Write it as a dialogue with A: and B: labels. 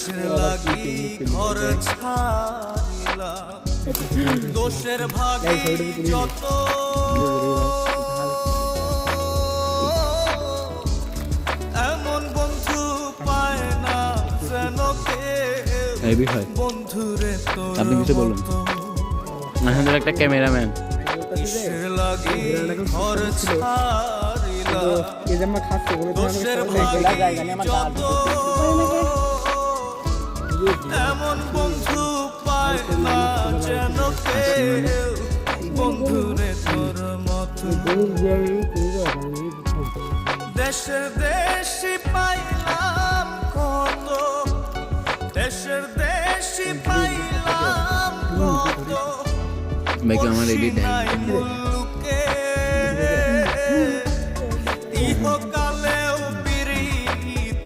A: দেশের লাগি ঘর ছাড়িলাম, দোষের ভাগে যত এমন বন্ধু পায় না যেন কেউ, বন্ধুরে তোর
B: আপনি কিছু বলুন। আমাদের একটা ক্যামেরাম্যান
A: দেশের লাগি ঘর ছাড়িলাম, দোষের ভাগে যত এমন বন্ধু পায় না যেন কেউ, বন্ধুরে তোর মতো দেশের দেশি পাইলাম কত, দেশের দেশি পাইলাম কত,
B: ভাইকে আমার এডিট
A: নাই মুল্লুকে ইহকালেও পিরিত